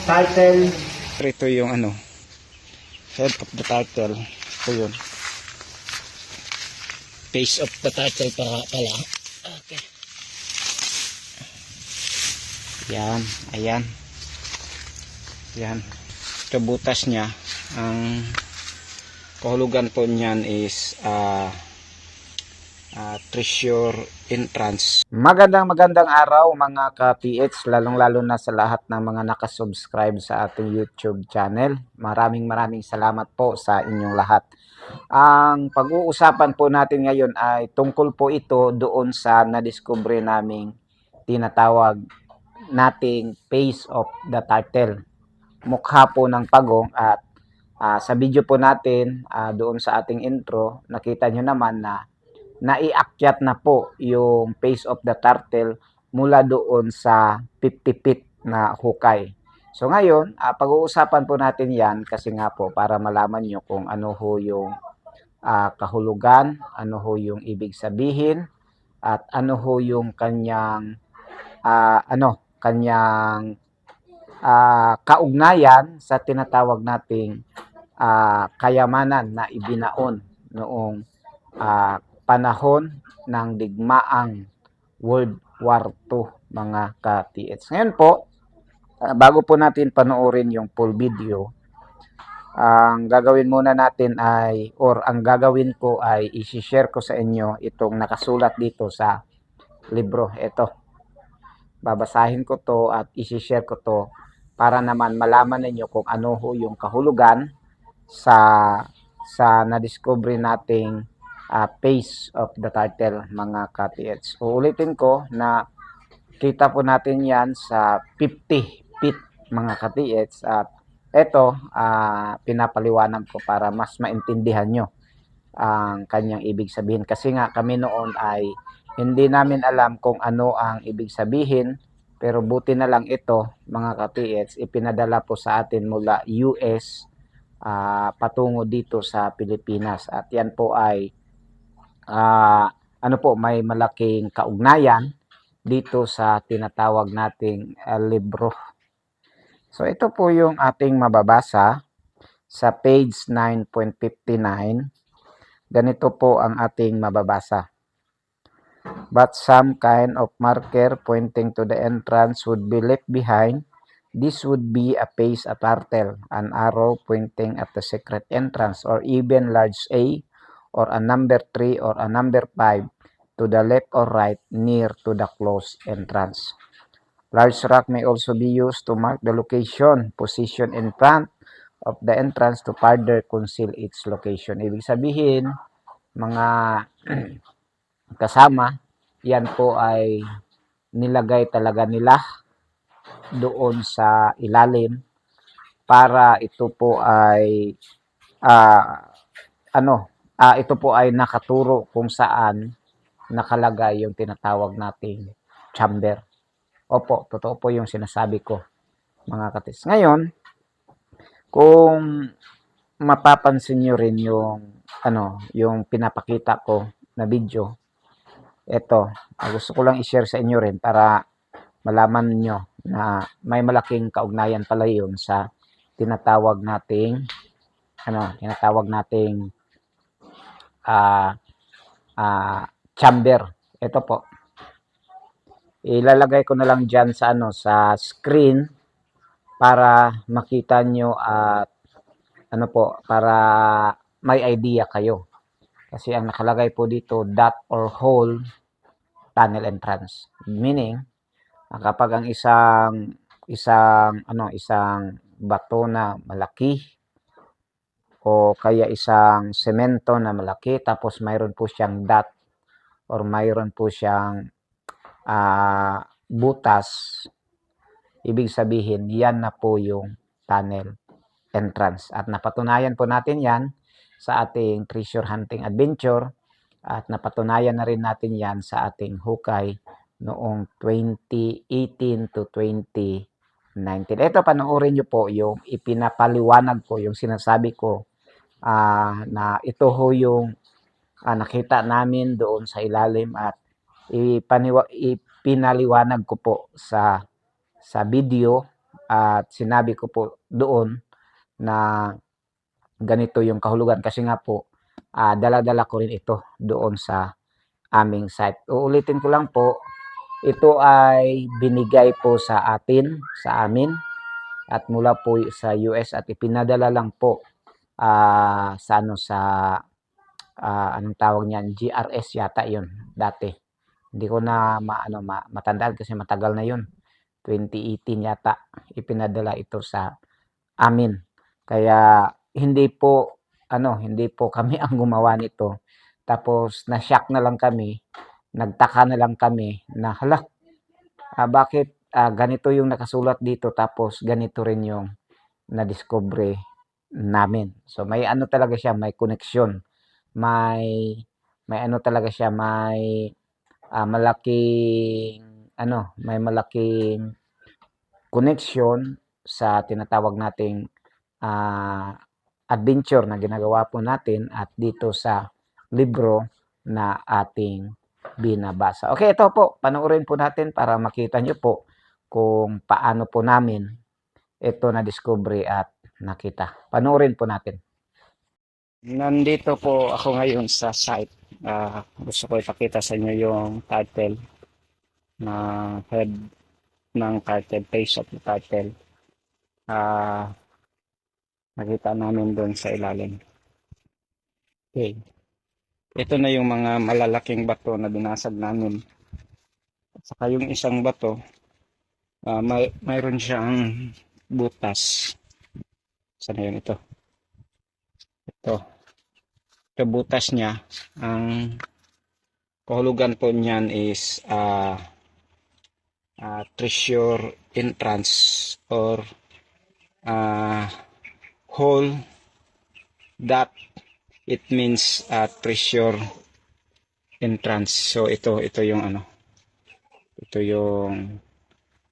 Title. Ito yung ano, head of the title. Ito yun. Face of the title pala. Okay. Yan, ayan. Yan. Ito butas niya. Ang kahulugan po niyan is treasure entrance. Magandang araw mga ka-PH, lalong-lalo na sa lahat ng mga nakasubscribe sa ating YouTube channel. Maraming salamat po sa inyong lahat. Ang pag-uusapan po natin ngayon ay tungkol po ito doon sa nadiskubre naming tinatawag nating face of the turtle. Mukha po ng pagong at sa video po natin doon sa ating intro, nakita nyo naman na naiakyat na po yung face of the turtle mula doon sa 50 feet na hukay. So ngayon, pag-uusapan po natin yan kasi nga po para malaman nyo kung ano ho yung kahulugan, ano ho yung ibig sabihin, at ano ho yung kanyang kaugnayan sa tinatawag nating kayamanan na ibinaon noong panahon ng digmaang World War II mga ka-TH. Ngayon po, bago po natin panoorin yung full video, ang gagawin muna natin ay, or ang gagawin ko ay isi-share ko sa inyo itong nakasulat dito sa libro. Ito, babasahin ko to at isi-share ko to para naman malaman ninyo kung ano ho yung kahulugan sa na-discover nating face of the turtle mga ka-TH. Uulitin ko na kita po natin yan sa 50 feet mga ka-TH at ito pinapaliwanag ko para mas maintindihan nyo ang kanyang ibig sabihin kasi nga kami noon ay hindi namin alam kung ano ang ibig sabihin, pero buti na lang ito mga ka-TH ipinadala po sa atin mula US patungo dito sa Pilipinas at yan po ay may malaking kaugnayan dito sa tinatawag nating libro. So ito po yung ating mababasa sa page 9.59. Ganito po ang ating mababasa. But some kind of marker pointing to the entrance would be left behind. This would be a face, a turtle, an arrow pointing at the secret entrance, or even large A, or a number 3 or a number 5 to the left or right near to the closed entrance. Large rock may also be used to mark the location, position in front of the entrance to further conceal its location. Ibig sabihin, mga kasama, yan po ay nilagay talaga nila doon sa ilalim para ito po ay ito po ay nakaturo kung saan nakalagay yung tinatawag nating chamber. Opo, totoo po yung sinasabi ko mga katis. Ngayon, kung mapapansin nyo rin yung pinapakita ko na video, ito, gusto ko lang i-share sa inyo rin para malaman nyo na may malaking kaugnayan pala yun sa tinatawag nating chamber. Ito po. Ilalagay ko na lang dyan sa screen para makita nyo at para may idea kayo. Kasi ang nakalagay po dito, dot or hole tunnel entrance. Meaning, kapag ang isang bato na malaki o kaya isang semento na malaki tapos mayroon po siyang dot or mayroon po siyang butas, ibig sabihin yan na po yung tunnel entrance. At napatunayan po natin yan sa ating treasure hunting adventure at napatunayan na rin natin yan sa ating hukay noong 2018 to 2019. Ito, panoorin nyo po yung ipinapaliwanag ko, yung sinasabi ko na ito ho yung nakita namin doon sa ilalim at ipinaliwanag ko po sa video at sinabi ko po doon na ganito yung kahulugan kasi nga po dala-dala ko rin ito doon sa aming site. Uulitin ko lang po, ito ay binigay po sa atin, sa amin at mula po sa US at ipinadala lang po sa ano sa anong tawag niyan, GRS yata 'yun dati. Hindi ko na matandaan kasi matagal na 'yun. 2018 yata ipinadala ito sa amin. Kaya hindi po kami ang gumawa nito. Tapos na-shock na lang kami, nagtaka na lang kami na hala, bakit ganito yung nakasulat dito tapos ganito rin yung nadiskubre namin. So may ano talaga siya, may connection. May may ano talaga siya, may may malaking connection sa tinatawag nating adventure na ginagawa po natin at dito sa libro na ating binabasa. Okay, ito po, panoorin po natin para makita nyo po kung paano po namin ito na-discovery at nakita. Panoorin po natin. Nandito po ako ngayon sa site. Gusto ko ipakita sa inyo yung title na head ng title, page of the title. Nakita namin doon sa ilalim. Okay. Ito na yung mga malalaking bato na binasag namin. At saka yung isang bato, mayroon siyang butas. Saan yun ito? Ito. Ito butas niya. Ang kahulugan po niyan is treasure entrance or hole that it means treasure entrance. So ito yung ito yung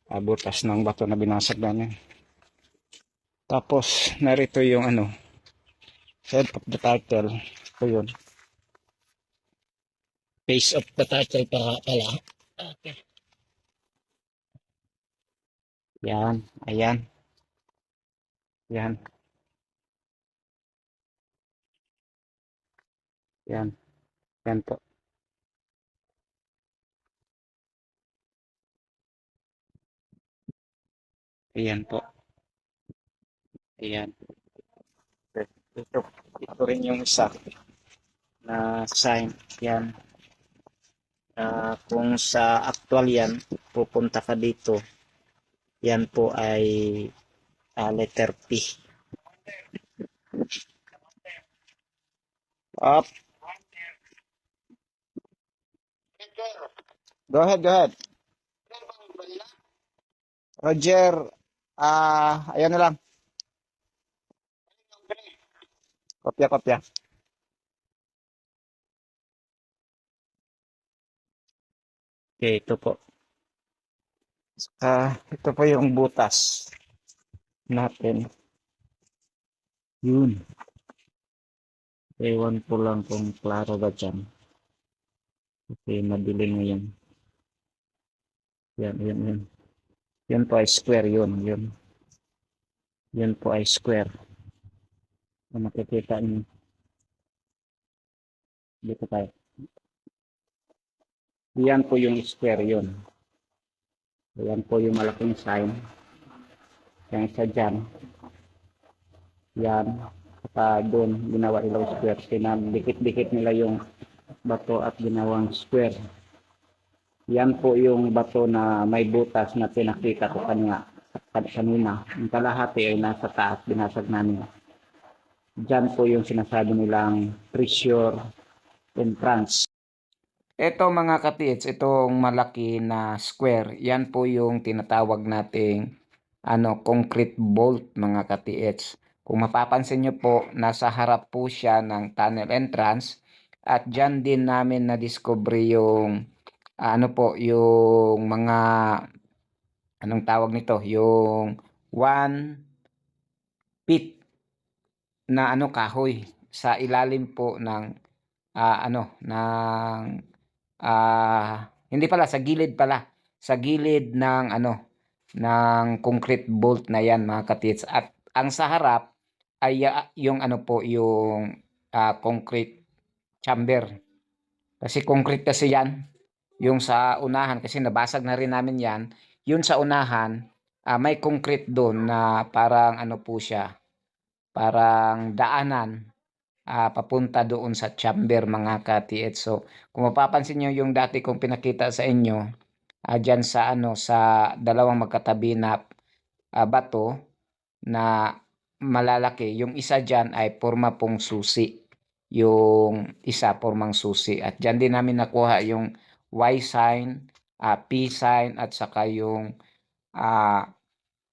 butas ng bato na binasag namin. Tapos narito yung head of the title. Ito yun. Face of the title pala. Okay. Yan, ayan. Yan. Yan. Yan po. Ayan po. Ayan. Ito rin yung isa na sign. Yan. Kung sa actual yan, pupunta ka dito. Yan po ay letter P. Up. Go ahead. Roger, ayan na lang. Kopya. Okay, ito po. Ito po yung butas natin. Yun. Ewan po lang kung klaro ba dyan. Okay, madilim ngayon. Yan. Yan po ay square yun. Yan po ay square. Kung makikita nyo. Dito tayo. Yan po yung square yun. Yan po yung malaking sign. Yung isa dyan. Yan. At doon ginawa ilaw square. Pinadikit-dikit nila yung bato at ginawang square. Yan po yung bato na may butas na pinakita ko kanina. Yung kalahati ay nasa taas, binasag namin. Diyan po yung sinasabi nilang treasure entrance. Ito mga katiits, itong malaki na square, yan po yung tinatawag nating concrete bolt mga katiits. Kung mapapansin nyo po, nasa harap po siya ng tunnel entrance at dyan din namin na-discover yung yung mga anong tawag nito, yung 1 feet na kahoy sa ilalim po ng hindi pala sa gilid ng ng concrete bolt na yan mga katits. At ang sa harap ay yung ano po, yung concrete chamber. Kasi concrete kasi yan. Yung sa unahan, kasi nabasag na rin namin yan. Yun sa unahan, may concrete doon na parang ano po siya, parang daanan papunta doon sa chamber mga ka-TH. So, kung mapapansin nyo yung dati kong pinakita sa inyo, dyan sa ano, sa dalawang magkatabi na bato na malalaki. Yung isa dyan ay forma pong susi. Yung isa formang susi. At dyan din namin nakuha yung Y sign, P sign, at saka yung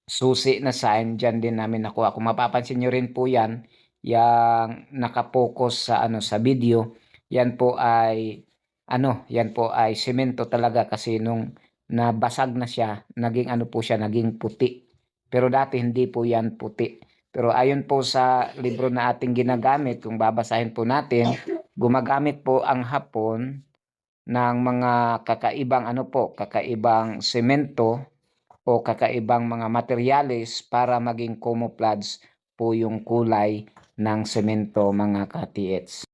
susi na sign. Dyan din namin nakuha. Kung mapapansin nyo rin po yan, yung nakapokus sa ano sa video, yan po ay yan po ay semento talaga kasi nung nabasag na siya, naging ano po siya, naging puti. Pero dati hindi po yan puti. Pero ayon po sa libro na ating ginagamit, kung babasahin po natin, gumagamit po ang Hapon ng mga kakaibang kakaibang semento o kakaibang mga materyales para maging camouflage po yung kulay ng semento mga ka-TH.